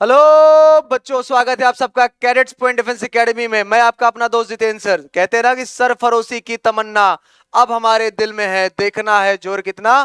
Hello बच्चों, स्वागत है आप सबका कैडेट्स पॉइंट डिफेंस एकेडमी में। मैं आपका अपना दोस्त जितेंद्र सर। कहते हैं ना कि सरफरोशी की तमन्ना अब हमारे दिल में है, देखना है जोर कितना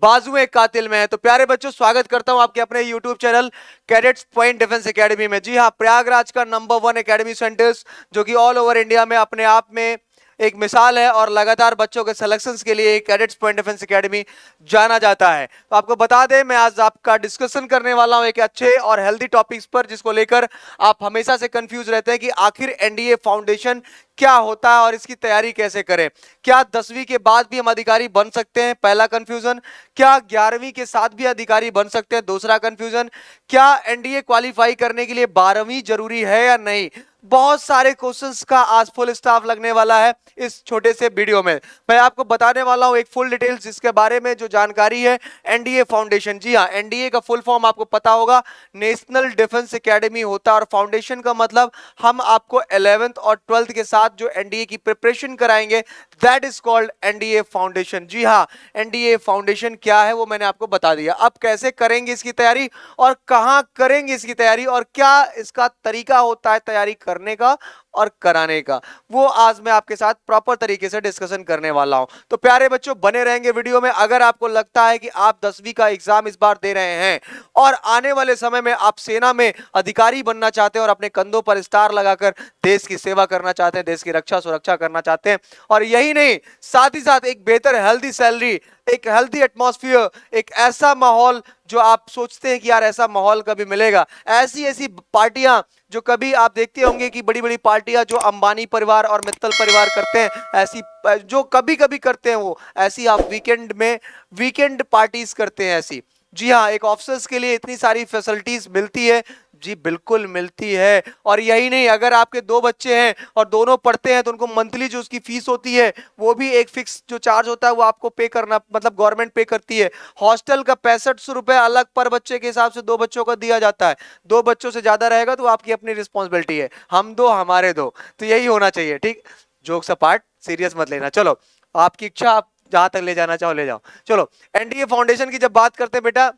बाजुए कातिल में है। तो प्यारे बच्चों, स्वागत करता हूं आपके अपने YouTube channel cadets point defence academy में। जी हाँ, प्रयागराज का नंबर 1 एकेडमी सेंटर्स जो कि ऑल ओवर इंडिया में अपने आप में एक मिसाल है और लगातार बच्चों के सिलेक्शंस के लिए कैडेट्स पॉइंट डिफेंस एकेडमी जाना जाता है। तो आपको बता दें, मैं आज आपका डिस्कशन करने वाला हूं एक अच्छे और हेल्दी टॉपिक्स पर, जिसको लेकर आप हमेशा से कंफ्यूज रहते हैं कि आखिर एनडीए फाउंडेशन क्या होता है और इसकी तैयारी कैसे करें। क्या 10वीं के बाद भी हम अधिकारी बन सकते हैं? पहला कंफ्यूजन। क्या 11वीं के साथ भी अधिकारी बन सकते हैं? दूसरा कंफ्यूजन। क्या एनडीए क्वालिफाई करने के लिए 12वीं जरूरी है या नहीं? बहुत सारे क्वेश्चंस का आज फुल स्टॉप लगने वाला है इस छोटे से वीडियो में। मैं आपको बताने वाला हूं एक फुल डिटेल्स जिसके बारे में जो जानकारी है एनडीए फाउंडेशन। जी हां, एनडीए का फुल फॉर्म आपको पता होगा, नेशनल डिफेंस एकेडमी होता है। और फाउंडेशन का मतलब हम आपको 11th और 12th के साथ जो एनडीए की प्रिपरेशन कराएंगे, that is called NDA foundation. जी हां, एनडीए फाउंडेशन क्या है वो मैंने आपको बता दिया। अब कैसे करेंगे इसकी तैयारी और कहां करेंगे इसकी तैयारी और क्या इसका तरीका होता है तैयारी करने का और कराने का, वो आज मैं आपके साथ प्रॉपर तरीके से डिस्कशन करने वाला हूं। तो प्यारे बच्चों, बने रहेंगे वीडियो में। अगर आपको लगता है कि आप 10वीं का एग्जाम इस बार दे रहे हैं और आने वाले समय में आप सेना में अधिकारी बनना चाहते हैं और अपने कंधों पर स्टार लगाकर देश की सेवा करना चाहते हैं, देश की रक्षा सुरक्षा करना चाहते हैं, और यही नहीं, साथ ही साथ एक बेहतर हेल्दी सैलरी, एक हेल्दी एटमॉस्फेयर, एक ऐसा माहौल जो आप सोचते हैं कि यार ऐसा माहौल कभी मिलेगा, ऐसी ऐसी पार्टियां जो कभी आप देखते होंगे कि बड़ी बड़ी पार्टियां जो अंबानी परिवार और मित्तल परिवार करते हैं, ऐसी जो कभी कभी करते हैं, वो ऐसी आप वीकेंड में वीकेंड पार्टीज करते हैं ऐसी। जी हाँ, एक ऑफिसर्स के लिए इतनी सारी फैसिलिटीज मिलती है। जी बिल्कुल मिलती है। और यही नहीं, अगर आपके 2 बच्चे हैं और दोनों पढ़ते हैं तो उनको मंथली जो उसकी फीस होती है वो भी एक फिक्स जो चार्ज होता है वो आपको पे करना, मतलब गवर्नमेंट पे करती है। हॉस्टल का 6500 रुपए अलग पर बच्चे के हिसाब से 2 बच्चों को दिया जाता है। 2 बच्चों से ज्यादा रहेगा तो आपकी अपनी रिस्पॉन्सिबिलिटी है, हम 2 हमारे 2, तो यही होना चाहिए। ठीक, जोक्स अपार्ट, सीरियस मत लेना। चलो, आपकी इच्छा, आप जहां तक ले जाना चाहो ले जाओ। चलो, एनडीए फाउंडेशन की जब बात करते हैं बेटा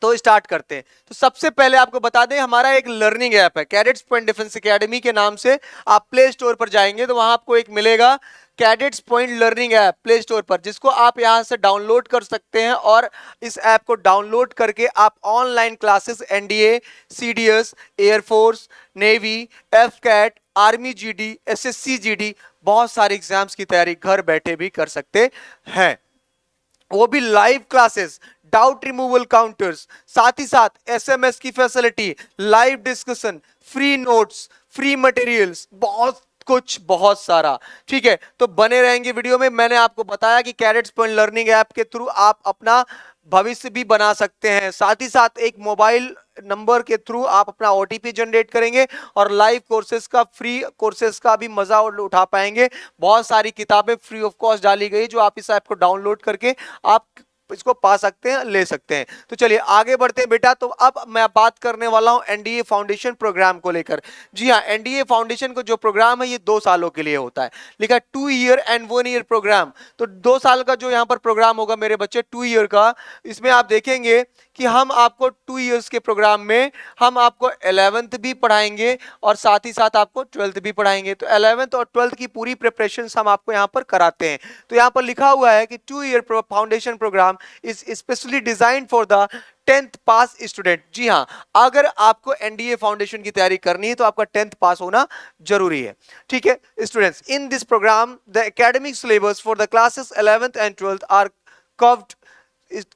तो स्टार्ट करते हैं। तो सबसे पहले आपको बता दें, हमारा एक लर्निंग ऐप है कैडेट्स पॉइंट डिफेंस एकेडमी के नाम से। आप प्ले स्टोर पर जाएंगे तो वहां आपको एक मिलेगा cadets point learning app play store पर, जिसको आप यहां से डाउनलोड कर सकते हैं। और इस ऐप को डाउनलोड करके आप online classes NDA, CDS, air force, navy, AFCAT, army GD, SSC GD, बहुत सारे एग्जाम्स की तैयारी घर बैठे भी कर सकते हैं, वो भी live classes, doubt removal counters, साथ ही साथ एसएमएस की facility, live discussion, free notes, free materials, बहुत कुछ, बहुत सारा। ठीक है, तो बने रहेंगे वीडियो में। मैंने आपको बताया कि कैडेट्स पॉइंट लर्निंग ऐप के थ्रू आप अपना भविष्य भी बना सकते हैं। साथ ही साथ एक मोबाइल नंबर के थ्रू आप अपना ओटीपी जनरेट करेंगे और लाइव कोर्सेज का, फ्री कोर्सेज का भी मजा उठा पाएंगे। बहुत सारी किताबें फ्री ऑफ कॉस्ट डाली गई जो आप इस ऐप को डाउनलोड करके आप इसको पा सकते हैं, ले सकते हैं। तो चलिए आगे बढ़ते हैं बेटा। तो अब मैं बात करने वाला हूं एनडीए फाउंडेशन प्रोग्राम को लेकर। जी हां, एनडीए फाउंडेशन को जो प्रोग्राम है ये 2 सालों के लिए होता है। लिखा 2 ईयर एंड 1 ईयर प्रोग्राम। तो 2 साल का जो यहां पर प्रोग्राम होगा मेरे बच्चे, 2 ईयर का, इसमें आप देखेंगे कि हम आपको 2 इयर्स के प्रोग्राम में हम आपको 11th भी पढ़ाएंगे और साथ ही साथ आपको 12th भी पढ़ाएंगे। तो 11th और 12th की पूरी प्रिपरेशन हम आपको यहां पर कराते हैं। तो यहां पर लिखा हुआ है कि 2 year foundation program is specially design for the 10th pass student. जी हां, अगर आपको एनडीए फाउंडेशन की तैयारी करनी है तो आपका 10th पास होना जरूरी है। ठीक है students, in this program the academic syllabus for the classes 11th and 12th are covered.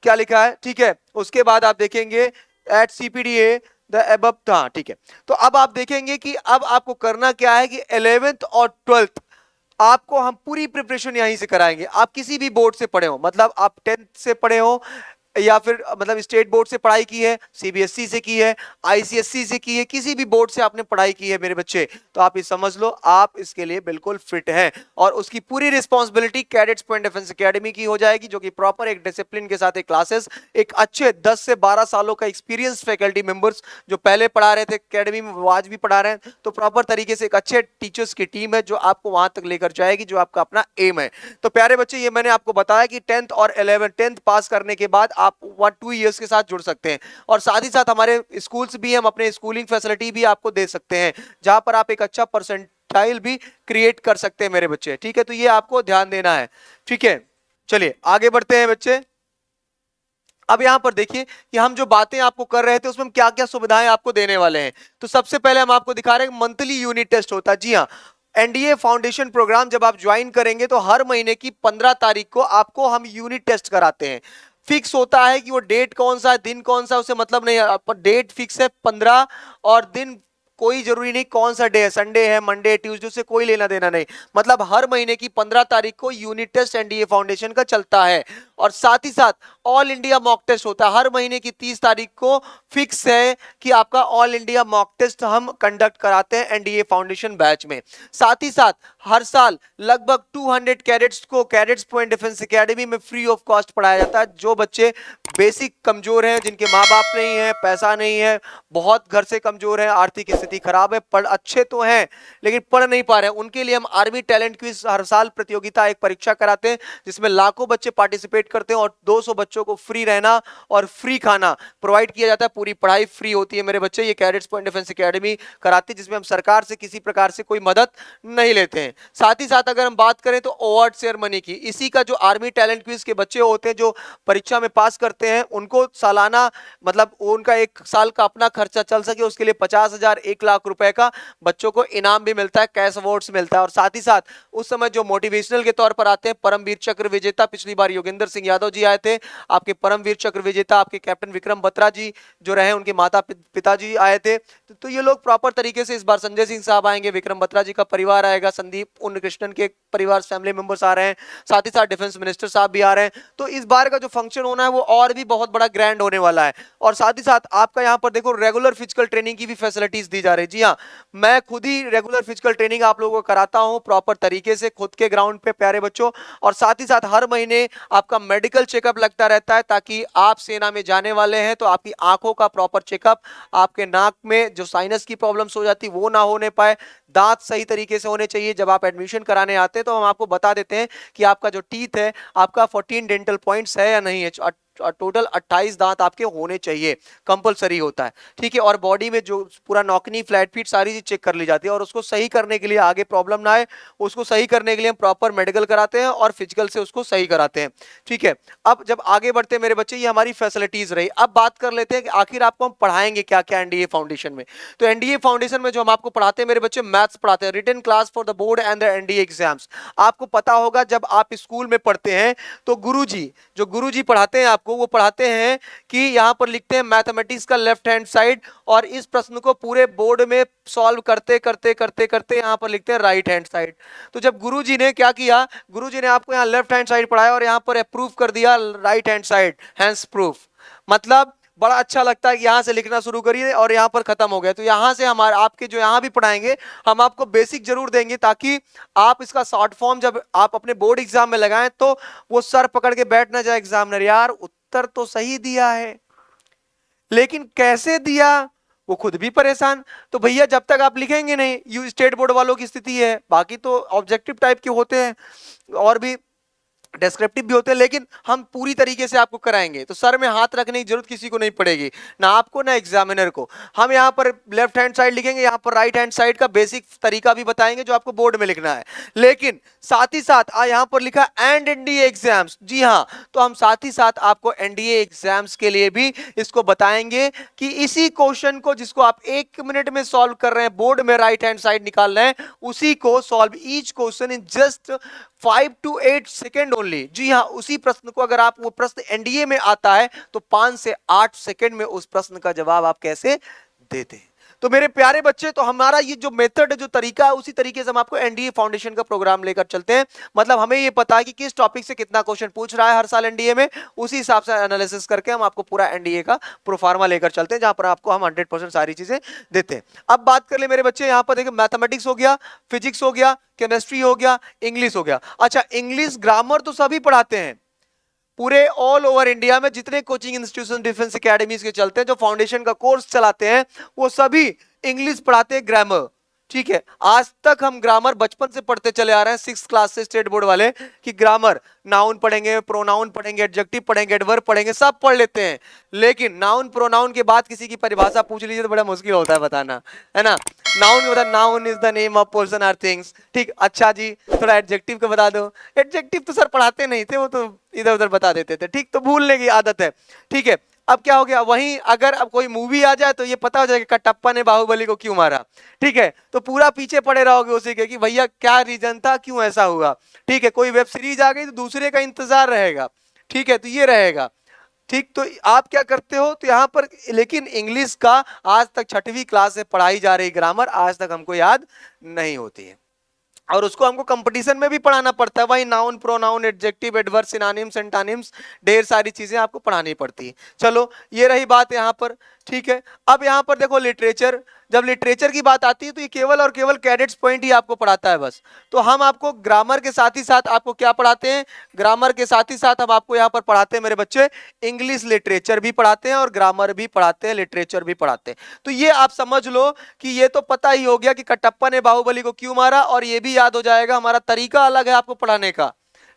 क्या लिखा है? ठीक है, उसके बाद आप देखेंगे एट सीपीडीए द अबव था। ठीक है, तो अब आप देखेंगे कि अब आपको करना क्या है कि 11th और 12th आपको हम पूरी प्रिपरेशन यहीं से कराएंगे। आप किसी भी बोर्ड से पढ़े हो, मतलब आप 10th से पढ़े हो या फिर मतलब स्टेट बोर्ड से पढ़ाई की है, सीबीएसई से की है, आईसीएसई से की है, किसी भी बोर्ड से आपने पढ़ाई की है मेरे बच्चे, तो आप ये समझ लो आप इसके लिए बिल्कुल फिट हैं। और उसकी पूरी responsibility cadets point defence academy की हो जाएगी, जो कि प्रॉपर एक डिसिप्लिन के साथ एक क्लासेस, एक अच्छे 10 से 12 सालों का एक्सपीरियंस फैकल्टी मेंबर्स जो पहले पढ़ा रहे थे एकेडमी में, वो आज भी पढ़ा रहे हैं। तो प्रॉपर तरीके से एक अच्छे टीचर्स की टीम है जो आपको वहां तक लेकर जाएगी, जो आपका अपना एम है। तो प्यारे बच्चे, ये मैंने आपको बताया कि 10th और 11th, 10th पास करने के बाद आप 1-2 ईयर्स के साथ जुड़ सकते हैं। और साथ ही साथ हमारे स्कूल्स भी, हम अपने स्कूलिंग फैसिलिटी भी आपको दे सकते हैं, जहां पर आप एक अच्छा परसेंटाइल भी क्रिएट कर सकते हैं मेरे बच्चे। ठीक है, तो ये आपको ध्यान देना है। ठीक है, चलिए आगे बढ़ते हैं बच्चे। अब यहां पर देखिए कि हम जो बातें आपको कर रहे थे उसमें हम क्या क्या सुविधाएं आपको देने वाले हैं। तो सबसे पहले हम आपको दिखा रहे हैं मंथली यूनिट टेस्ट होता है। जी हाँ, एनडीए फाउंडेशन प्रोग्राम जब आप ज्वाइन करेंगे तो हर महीने की 15 तारीख को आपको हम यूनिट टेस्ट कराते हैं। फिक्स होता है कि वो डेट कौन सा है, दिन कौन सा, उसे मतलब नहीं है, डेट फिक्स है 15, और दिन कोई जरूरी नहीं कौन सा डे है, संडे है, मंडे, ट्यूसडे, से कोई लेना देना नहीं। मतलब हर महीने की 15 तारीख को यूनिट टेस्ट एनडीए फाउंडेशन का चलता है। और साथ ही साथ ऑल इंडिया मॉक टेस्ट होता है हर महीने की 30 तारीख को। फिक्स है कि आपका ऑल इंडिया मॉक टेस्ट हम कंडक्ट कराते हैं एनडीए फाउंडेशन बैच में। साथ ही साथ हर साल लगभग 200 कैडेट्स को कैडेट्स पॉइंट डिफेंस एकेडमी में फ्री ऑफ कॉस्ट पढ़ाया जाता है। जो बच्चे बेसिक कमजोर हैं, जिनके माँ बाप नहीं है, पैसा नहीं है, बहुत घर से कमजोर है, आर्थिक स्थिति खराब है, पढ़ अच्छे तो हैं लेकिन पढ़ नहीं पा रहे हैं, उनके लिए हम आर्मी टैलेंट क्विज हर साल प्रतियोगिता एक परीक्षा कराते हैं, जिसमें लाखों बच्चे पार्टिसिपेट करते हैं और 200 बच्चों को फ्री रहना और फ्री खाना प्रोवाइड किया जाता है। पूरी पढ़ाई फ्री होती है मेरे बच्चे। ये कैडेट्स पॉइंट डिफेंस एकेडमी कराती है, जिसमें हम सरकार से किसी प्रकार से कोई मदद नहीं लेते हैं। साथ ही साथ अगर हम बात करें तो अवार्ड सेरेमनी की, इसी का जो आर्मी टैलेंट क्विज के बच्चे होते हैं जो परीक्षा में पास करते हैं, उनको सालाना मतलब उनका एक साल का अपना खर्चा चल सके उसके लिए 50,000 1 लाख रुपए का बच्चों को इनाम भी मिलता है, कैश अवार्ड्स मिलता है। और साथ ही साथ उस समय जो मोटिवेशनल के तौर पर आते हैं, परमवीर चक्र विजेता, पिछली बार योगेंद्र सिंह यादव जी आए थे, आपके परमवीर चक्र विजेता आपके कैप्टन विक्रम बत्रा जी जो रहे, उनके माता पिताजी आए थे। तो ये लोग प्रॉपर तरीके से, इस बार संजय सिंह साहब आएंगे, विक्रम बत्रा जी का परिवार आएगा, संदीप उन्नीकृष्णन के परिवार फैमिली मेंबर्स आ रहे हैं, साथ ही साथ डिफेंस मिनिस्टर साहब भी आ रहे हैं। तो इस बार का जो फंक्शन होना है वो और भी बहुत बड़ा ग्रैंड होने वाला है। और साथ ही साथ आपका यहाँ पर देखो रेगुलर फिजिकल ट्रेनिंग की भी फैसिलिटीज दी जा रही है। जी हाँ, मैं खुद ही रेगुलर फिजिकल ट्रेनिंग आप लोगों को कराता हूं प्रॉपर तरीके से खुद के ग्राउंड पे प्यारे बच्चों। और साथ ही साथ हर महीने आपका मेडिकल चेकअप लगता रहता है, ताकि आप सेना में जाने वाले हैं तो आपकी आंखों का प्रॉपर चेकअप, आपके नाक में जो साइनस की प्रॉब्लम्स हो जाती वो ना होने पाए, दांत सही तरीके से होने चाहिए। जब आप एडमिशन कराने आते हैं तो हम आपको बता देते हैं कि आपका जो टीथ है, आपका 14 डेंटल पॉइंट्स है या नहीं है। टोटल 28 दांत आपके होने चाहिए, कंपलसरी होता है। ठीक है, और बॉडी में जो पूरा नौकनी, फ्लैट फीट, सारी चीज चेक कर ली जाती है। और उसको सही करने के लिए, आगे प्रॉब्लम ना आए उसको सही करने के लिए हम प्रॉपर मेडिकल कराते हैं और फिजिकल से उसको सही कराते हैं। ठीक है, अब जब आगे बढ़ते हैं मेरे बच्चे, ये हमारी फैसिलिटीज रही। अब बात कर लेते हैं कि आखिर आपको हम पढ़ाएंगे क्या क्या एनडीए फाउंडेशन में। तो एनडीए फाउंडेशन में जो हम आपको पढ़ाते हैं मेरे बच्चे, मैथ्स पढ़ाते हैं, written class for the board and the NDA exams. आपको पता होगा जब आप स्कूल में पढ़ते हैं तो गुरुजी पढ़ाते हैं आपको, वो पढ़ाते हैं कि यहां पर लिखते हैं मैथमेटिक्स का लेफ्ट हैंड साइड, और इस प्रश्न को पूरे बोर्ड में सॉल्व करते करते करते करते यहां पर लिखते हैं राइट हैंड साइड। तो जब गुरुजी ने क्या किया, गुरुजी ने आपको यहां लेफ्ट हैंड साइड पढ़ाया और यहां पर अप्रूव कर दिया right hand side, hence proof. मतलब बड़ा अच्छा लगता है कि यहां से लिखना शुरू करिए और यहां पर खत्म हो गया। तो यहां से हमारे आपके जो यहां भी पढ़ाएंगे, हम आपको बेसिक जरूर देंगे, ताकि आप इसका शॉर्ट फॉर्म जब आप अपने बोर्ड एग्जाम में लगाएं तो वो सर पकड़ के बैठ ना जाए एग्जामिनर, यार उत्तर तो सही दिया है लेकिन कैसे दिया, वो खुद भी परेशान। तो भैया जब तक आप लिखेंगे नहीं, यू स्टेट बोर्ड वालों की स्थिति है, बाकी तो ऑब्जेक्टिव टाइप के होते हैं और भी डिस्क्रिप्टिव भी होते हैं, लेकिन हम पूरी तरीके से आपको कराएंगे। तो सर में हाथ रखने की जरूरत किसी को नहीं पड़ेगी, ना आपको ना एग्जामिनर को। हम यहाँ पर लेफ्ट हैंड साइड लिखेंगे, यहाँ पर राइट हैंड साइड का बेसिक तरीका भी बताएंगे जो आपको बोर्ड में लिखना है। लेकिन साथ ही साथ यहाँ पर लिखा एंड एनडीए एग्जाम्स, जी हाँ, तो हम साथ ही साथ आपको एनडीए एग्जाम्स के लिए भी इसको बताएंगे कि इसी क्वेश्चन को जिसको आप 1 मिनट में सॉल्व कर रहे हैं, बोर्ड में राइट हैंड साइड निकाल रहे हैं, उसी को solve each question in just 5 to 8 second only. जी हाँ, उसी प्रश्न को अगर आप, वो प्रश्न एनडीए में आता है तो 5 से 8 सेकेंड में उस प्रश्न का जवाब आप कैसे देते हैं। तो मेरे प्यारे बच्चे, तो हमारा ये जो मेथड है, जो तरीका है, उसी तरीके से हम आपको एनडीए फाउंडेशन का प्रोग्राम लेकर चलते हैं। मतलब हमें ये पता है कि किस टॉपिक से कितना क्वेश्चन पूछ रहा है हर साल एनडीए में, उसी हिसाब से एनालिसिस करके हम आपको पूरा एनडीए का प्रोफार्मा लेकर चलते हैं, जहां पर आपको हम 100% सारी चीजें देते हैं। अब बात कर ले मेरे बच्चे, यहां पर देखिए मैथमेटिक्स हो गया, फिजिक्स हो गया, केमिस्ट्री हो गया, इंग्लिश हो गया। अच्छा, इंग्लिश ग्रामर तो सभी पढ़ाते हैं पूरे ऑल ओवर इंडिया में, जितने कोचिंग इंस्टीट्यूशन डिफेंस एकेडमीज के चलते हैं, जो फाउंडेशन का कोर्स चलाते हैं, वो सभी इंग्लिश पढ़ाते हैं, ग्रामर। ठीक है, आज तक हम ग्रामर बचपन से पढ़ते चले आ रहे हैं, 6th क्लास से स्टेट बोर्ड वाले, कि ग्रामर नाउन पढ़ेंगे, प्रोनाउन पढ़ेंगे, एडजेक्टिव पढ़ेंगे, एडवर्ब पढ़ेंगे, सब पढ़ लेते हैं। लेकिन नाउन प्रोनाउन के बाद किसी की परिभाषा पूछ लीजिए तो बड़ा मुश्किल होता है बताना, है ना। नाउन बता, noun is the name of person or things, ठीक। अच्छा जी, थोड़ा एडजेक्टिव का बता दो। एडजेक्टिव तो सर पढ़ाते नहीं थे, वो तो इधर उधर बता देते थे, ठीक। तो भूलने की आदत है, ठीक है। अब क्या हो गया, वहीं अगर अब कोई मूवी आ जाए तो ये पता हो जाएगा कटप्पा ने बाहुबली को क्यों मारा, ठीक है। तो पूरा पीछे पड़े रहोगे उसी के कि भैया क्या रीजन था, क्यों ऐसा हुआ, ठीक है। कोई वेब सीरीज आ गई तो दूसरे का इंतजार रहेगा, ठीक है। तो ये रहेगा, ठीक। तो आप क्या करते हो, तो यहाँ पर लेकिन इंग्लिश का आज तक 6वीं क्लास से पढ़ाई जा रही ग्रामर आज तक हमको याद नहीं होती है, और उसको हमको कंपटीशन में भी पढ़ाना पड़ता है। वही noun pronoun adjective adverb synonyms antonyms ढेर सारी चीजें आपको पढ़ानी पड़ती है। चलो ये रही बात यहाँ पर, ठीक है। अब यहाँ पर देखो लिटरेचर, जब लिटरेचर की बात आती है तो ये केवल और केवल कैडेट्स पॉइंट ही आपको पढ़ाता है बस। तो हम आपको ग्रामर के साथ ही साथ आपको क्या पढ़ाते हैं, ग्रामर के साथ ही साथ हम आपको यहाँ पर पढ़ाते हैं मेरे बच्चे, इंग्लिश लिटरेचर भी पढ़ाते हैं और ग्रामर भी पढ़ाते हैं, लिटरेचर भी पढ़ाते हैं। तो ये आप समझ लो कि ये तो पता ही हो गया कि कटप्पा ने बाहुबली को क्यों मारा, और ये भी याद हो जाएगा हमारा तरीका अलग है आपको पढ़ाने का,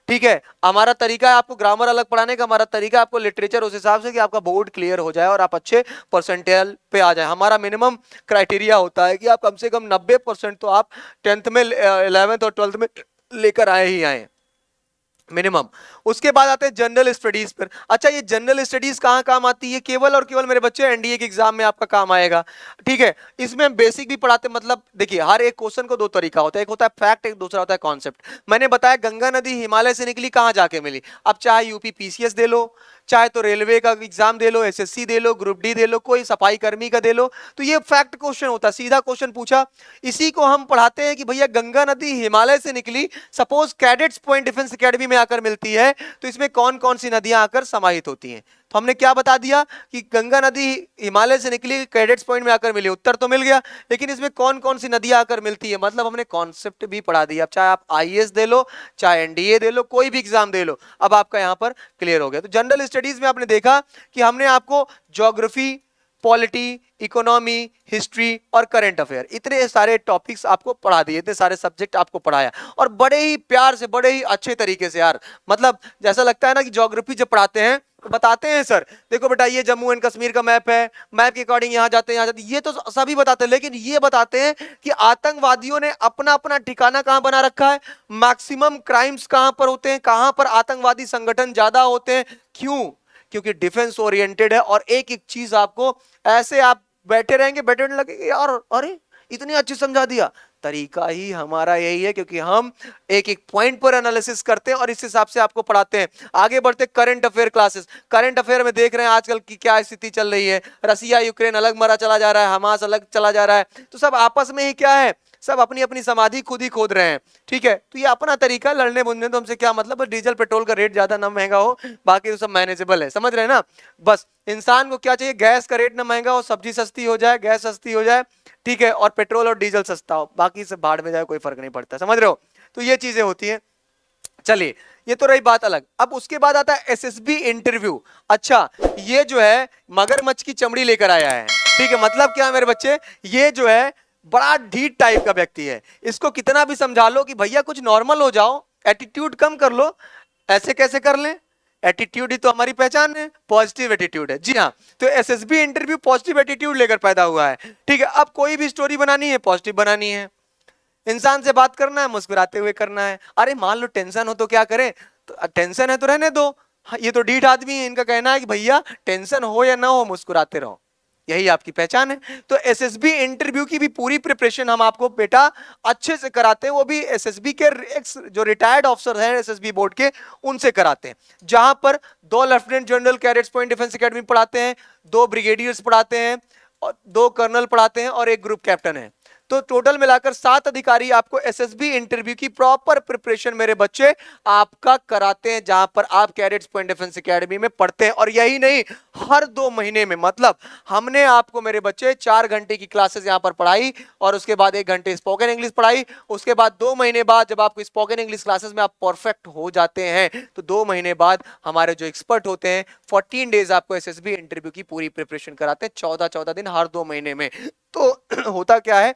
ठीक है। हमारा तरीका है आपको ग्रामर अलग पढ़ाने का, हमारा तरीका है आपको लिटरेचर उस हिसाब से कि आपका बोर्ड क्लियर हो जाए और आप अच्छे परसेंटेज पे आ जाए। हमारा मिनिमम क्राइटेरिया होता है कि आप कम से कम 90% तो आप 10th में 11th और 12th में लेकर आए ही आए मिनिमम। उसके बाद आते हैं जनरल स्टडीज पर। अच्छा, ये जनरल स्टडीज कहाँ काम आती है, केवल और केवल मेरे बच्चे एनडीए के एग्जाम में आपका काम आएगा, ठीक है। इसमें हम बेसिक भी पढ़ाते हैं, मतलब देखिए हर एक क्वेश्चन को दो तरीका होता है, एक होता है फैक्ट, एक दूसरा होता है कॉन्सेप्ट। मैंने बताया गंगा नदी हिमालय से निकली, कहाँ जाके मिली। अब चाहे यूपी पीसीएस दे लो, चाहे तो रेलवे का एग्जाम दे लो, एसएससी दे लो, ग्रुप डी दे लो, कोई सफाई कर्मी का दे लो, तो ये फैक्ट क्वेश्चन होता है, सीधा क्वेश्चन पूछा। इसी को हम पढ़ाते हैं कि भैया गंगा नदी हिमालय से निकली, suppose cadets point defence academy में आकर मिलती है, तो इसमें कौन कौन सी नदियां आकर समाहित होती हैं। तो हमने क्या बता दिया कि गंगा नदी हिमालय से निकली, कैडेट्स पॉइंट में आकर मिली, उत्तर तो मिल गया, लेकिन इसमें कौन कौन सी नदियां आकर मिलती है, मतलब हमने कॉन्सेप्ट भी पढ़ा दिया। अब चाहे आप आईएएस दे लो, चाहे एनडीए दे लो, कोई भी एग्जाम दे लो, अब आपका यहां पर क्लियर हो गया। तो जनरल स्टडीज में आपने देखा कि हमने आपको ज्योग्राफी, पॉलिटी, इकोनॉमी, हिस्ट्री और करंट अफेयर, इतने सारे टॉपिक्स आपको पढ़ा दिए, इतने सारे सब्जेक्ट आपको पढ़ाया, और बड़े ही प्यार से, बड़े ही अच्छे तरीके से यार, मतलब जैसा लगता है ना कि ज्योग्राफी जब पढ़ाते हैं तो बताते हैं सर देखो बेटा ये जम्मू एंड कश्मीर का मैप है, मैप के अकॉर्डिंग यहाँ जाते हैं, यहाँ जाते हैं, ये तो सभी बताते हैं, लेकिन ये बताते हैं कि आतंकवादियों ने अपना अपना ठिकाना कहाँ बना रखा है, मैक्सिमम क्राइम्स कहाँ पर होते हैं, कहाँ पर आतंकवादी संगठन ज्यादा होते हैं, क्यों, क्योंकि डिफेंस ओरिएंटेड है। और एक एक चीज आपको ऐसे आप बैठे रहेंगे, बैठे लगेंगे यार अरे इतनी अच्छी समझा दिया, तरीका ही हमारा यही है, क्योंकि हम एक एक पॉइंट पर एनालिसिस करते हैं और इस हिसाब से आपको पढ़ाते हैं। आगे बढ़ते current affair classes. Current affair में देख रहे हैं आजकल की क्या स्थिति चल रही है, रसिया यूक्रेन अलग मरा चला जा रहा है, हमास अलग चला जा रहा है, तो सब आपस में ही क्या है, सब अपनी अपनी समाधि खुद ही खोद रहे हैं, ठीक है। तो ये अपना तरीका, लड़ने बुझने तो हमसे क्या मतलब, डीजल पेट्रोल का रेट ज्यादा ना महंगा हो, बाकी तो सब मैनेजेबल है, समझ रहे हैं ना। बस इंसान को क्या चाहिए, गैस का रेट ना महंगा हो, सब्जी सस्ती हो जाए, गैस सस्ती हो जाए, ठीक है, और पेट्रोल और डीजल सस्ता हो, बाकी से भाड़ में जाए कोई फर्क नहीं पड़ता, समझ रहे हो। तो ये चीजें होती हैं। चलिए ये तो रही बात अलग। अब उसके बाद आता है एसएसबी इंटरव्यू। अच्छा, ये जो है मगरमच्छ की चमड़ी लेकर आया है, ठीक है। मतलब क्या है मेरे बच्चे, ये जो है बड़ा ढीठ टाइप का व्यक्ति है, इसको कितना भी समझा लो कि भैया कुछ नॉर्मल हो जाओ, एटीट्यूड कम कर लो, ऐसे कैसे कर लें, एटीट्यूड ही तो हमारी पहचान है, पॉजिटिव एटीट्यूड है। जी हाँ, तो एसएसबी इंटरव्यू पॉजिटिव एटीट्यूड लेकर पैदा हुआ है, ठीक है। अब कोई भी स्टोरी बनानी है पॉजिटिव बनानी है, इंसान से बात करना है मुस्कुराते हुए करना है। अरे मान लो टेंशन हो तो क्या करें, तो टेंशन है तो रहने दो। हाँ, ये तो ढीठ आदमी है, इनका कहना है कि भैया टेंशन हो या ना हो मुस्कुराते रहो, यही आपकी पहचान है। तो एसएसबी इंटरव्यू की भी पूरी प्रिपरेशन हम आपको बेटा अच्छे से कराते हैं, वो भी एसएसबी के जो रिटायर्ड ऑफिसर हैं एसएसबी बोर्ड के, उनसे कराते हैं। जहां पर 2 lieutenant general cadets point defence academy पढ़ाते हैं, 2 ब्रिगेडियर्स पढ़ाते हैं, और 2 कर्नल पढ़ाते हैं, और 1 ग्रुप कैप्टन है। तो टोटल मिलाकर 7 अधिकारी आपको एसएसबी इंटरव्यू की प्रॉपर प्रिपरेशन मेरे बच्चे आपका कराते हैं, जहां पर आप कैडेट्स पॉइंट डिफेंस एकेडमी में पढ़ते हैं। और यही नहीं, हर 2 महीने में, मतलब हमने आपको मेरे बच्चे 4 घंटे की क्लासेस यहां पर पढ़ाई, और उसके बाद 1 घंटे स्पोकन इंग्लिश पढ़ाई, उसके बाद 2 महीने बाद जब आपको स्पोकन इंग्लिश क्लासेस में आप परफेक्ट हो जाते हैं, तो 2 महीने बाद हमारे जो एक्सपर्ट होते हैं 14 डेज आपको एसएसबी इंटरव्यू की पूरी प्रिपरेशन कराते हैं, 14-14 दिन हर 2 महीने में। तो होता क्या है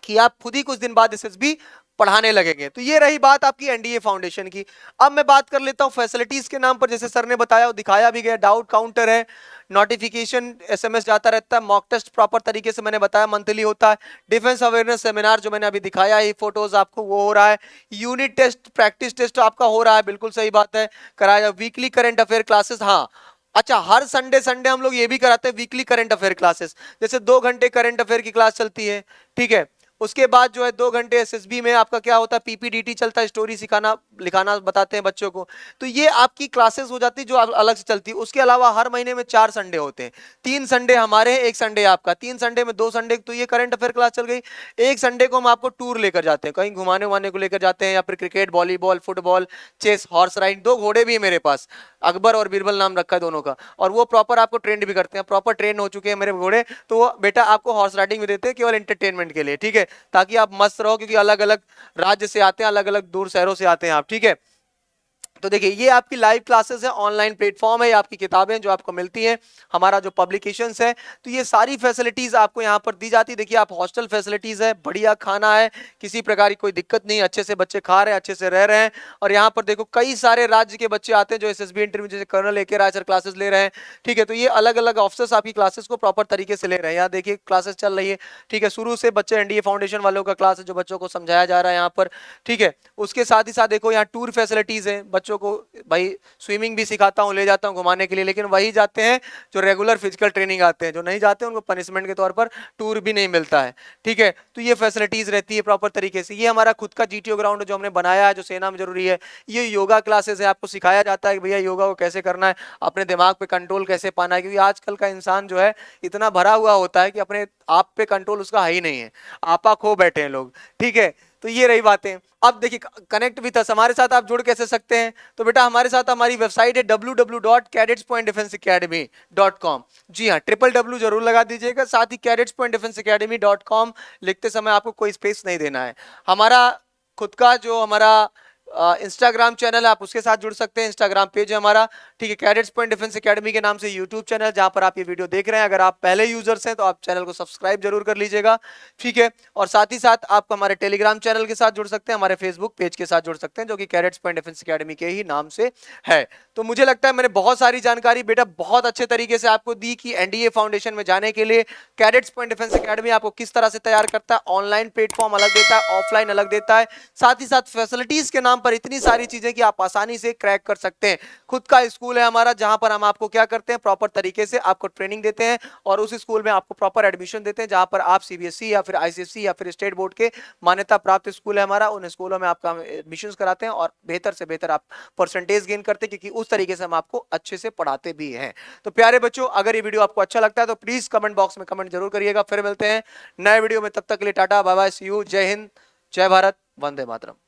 कि आप खुद ही कुछ दिन बाद एसएसबी पढ़ाने लगेंगे। तो ये रही बात आपकी एनडीए फाउंडेशन की। अब मैं बात कर लेता हूं फैसिलिटीज के नाम पर, जैसे सर ने बताया और दिखाया भी गया, डाउट काउंटर है, नोटिफिकेशन एसएमएस जाता रहता है, मॉक टेस्ट प्रॉपर तरीके से मैंने बताया मंथली होता है, डिफेंस अवेयरनेस सेमिनार जो मैंने अभी दिखाया है फोटोज आपको वो हो रहा है, यूनिट टेस्ट प्रैक्टिस टेस्ट आपका हो रहा है, बिल्कुल सही बात है, कराया, वीकली करंट अफेयर क्लासेस, हाँ अच्छा हर संडे संडे हम लोग ये भी कराते हैं वीकली करंट अफेयर क्लासेस, जैसे 2 घंटे करंट अफेयर की क्लास चलती है, ठीक है। उसके बाद जो है 2 घंटे एसएसबी में आपका क्या होता है, पीपीडीटी चलता है, स्टोरी सिखाना लिखाना बताते हैं बच्चों को। तो ये आपकी क्लासेस हो जाती है जो अलग से चलती है। उसके अलावा हर महीने में 4 संडे होते हैं, 3 संडे हमारे, 1 संडे आपका, 3 संडे में 2 संडे तो ये करंट अफेयर क्लास चल गई, 1 संडे को हम आपको टूर लेकर जाते हैं, कहीं घुमाने उमाने को लेकर जाते हैं, या फिर cricket, volleyball, football, chess, horse ride, 2 घोड़े भी है मेरे पास, अकबर और बीरबल नाम रखा है दोनों का, और वो प्रॉपर आपको ट्रेंड भी करते हैं, प्रॉपर ट्रेन हो चुके हैं मेरे घोड़े, तो वो बेटा आपको हॉर्स राइडिंग भी देते हैं केवल एंटरटेनमेंट के लिए, ठीक है, ताकि आप मस्त रहो, क्योंकि अलग अलग राज्य से आते हैं, अलग अलग दूर शहरों से आते हैं आप, ठीक है। तो देखिए ये आपकी लाइव क्लासेस है, ऑनलाइन प्लेटफॉर्म है, ये आपकी किताबें जो आपको मिलती हैं, हमारा जो पब्लिकेशंस है, तो ये सारी फैसिलिटीज आपको यहाँ पर दी जाती है। देखिए आप हॉस्टल फैसिलिटीज है, बढ़िया खाना है, किसी प्रकार की कोई दिक्कत नहीं, अच्छे से बच्चे खा रहे हैं, अच्छे से रह रहे हैं। और यहाँ पर देखो कई सारे राज्य के बच्चे आते हैं जो एसएसबी इंटरव्यू, जैसे कर्नल ए के राय सर क्लासेस ले रहे हैं, ठीक है। तो ये अलग अलग ऑफिसर्स आपकी क्लासेस को प्रॉपर तरीके से ले रहे हैं। यहाँ देखिए क्लासेस चल रही है, ठीक है, शुरू से बच्चे एनडीए फाउंडेशन वालों का क्लास है जो बच्चों को समझाया जा रहा है यहाँ पर, ठीक है। उसके साथ ही साथ देखो यहाँ टूर फैसिलिटीज है, बच्चों को भाई स्विमिंग भी सिखाता हूँ, ले जाता हूँ घुमाने के लिए, लेकिन वही जाते हैं जो रेगुलर फिजिकल ट्रेनिंग आते हैं, जो नहीं जाते हैं उनको पनिशमेंट के तौर पर टूर भी नहीं मिलता है, ठीक है। तो ये फैसिलिटीज रहती है प्रॉपर तरीके से। ये हमारा खुद का जीटीओ ग्राउंड जो हमने बनाया है, जो सेना में जरूरी है। ये योगा क्लासेस है, आपको सिखाया जाता है कि भैया योगा को कैसे करना है, अपने दिमाग पे कंट्रोल कैसे पाना है, क्योंकि आजकल का इंसान जो है इतना भरा हुआ होता है कि अपने आप पे कंट्रोल उसका है ही नहीं है, आपा खो बैठे हैं लोग, ठीक है। तो ये रही बातें। अब देखिए कनेक्ट विद अस, हमारे साथ आप जुड़ कैसे सकते हैं, तो बेटा हमारे साथ हमारी वेबसाइट है www.cadetspointdefenseacademy.com। जी हाँ, www जरूर लगा दीजिएगा, साथ ही cadetspointdefenseacademy.com लिखते समय आपको कोई स्पेस नहीं देना है। हमारा खुद का जो हमारा इंस्टाग्राम चैनल है, आप उसके साथ जुड़ सकते हैं, इंस्टाग्राम पेज है हमारा, ठीक है, कैडेट्स पॉइंट डिफेंस एकेडमी के नाम से यूट्यूब चैनल जहां पर आप ये वीडियो देख रहे हैं। अगर आप पहले यूजर्स हैं तो आप चैनल को सब्सक्राइब जरूर कर लीजिएगा, ठीक है। और साथ ही साथ आप हमारे टेलीग्राम चैनल के साथ जुड़ सकते हैं, हमारे फेसबुक पेज के साथ जुड़ सकते हैं, जो कि कैडेट्स पॉइंट डिफेंस एकेडमी के ही नाम से है। तो मुझे लगता है मैंने बहुत सारी जानकारी बेटा बहुत अच्छे तरीके से आपको दी कि एनडीए फाउंडेशन में जाने के लिए कैडेट्स पॉइंट डिफेंस एकेडमी आपको किस तरह से तैयार करता है, ऑनलाइन प्लेटफॉर्म अलग देता है, ऑफलाइन अलग देता है, साथ ही साथ फैसिलिटीज के नाम पर इतनी सारी चीजें कि आप आसानी से क्रैक कर सकते हैं। खुद का स्कूल है हमारा, जहां पर हम आपको क्या करते हैं, प्रॉपर तरीके से आपको ट्रेनिंग देते हैं और उस स्कूल में आपको प्रॉपर एडमिशन देते हैं, जहां पर आप सीबीएसई या फिर आईसीएसई या फिर स्टेट बोर्ड के मान्यता प्राप्त स्कूल है हमारा, उन स्कूलों में आपका एडमिशन कराते हैं और बेहतर से बेहतर आप परसेंटेज गेन करते हैं, क्योंकि उस तरीके से हम आपको अच्छे से पढ़ाते भी हैं। तो प्यारे बच्चों, अगर ये वीडियो आपको अच्छा लगता है तो प्लीज कमेंट बॉक्स में कमेंट जरूर करिएगा। फिर मिलते हैं नए वीडियो में, तब तक के लिए tata bye bye, see you, जय हिंद, जय भारत, वंदे मातरम।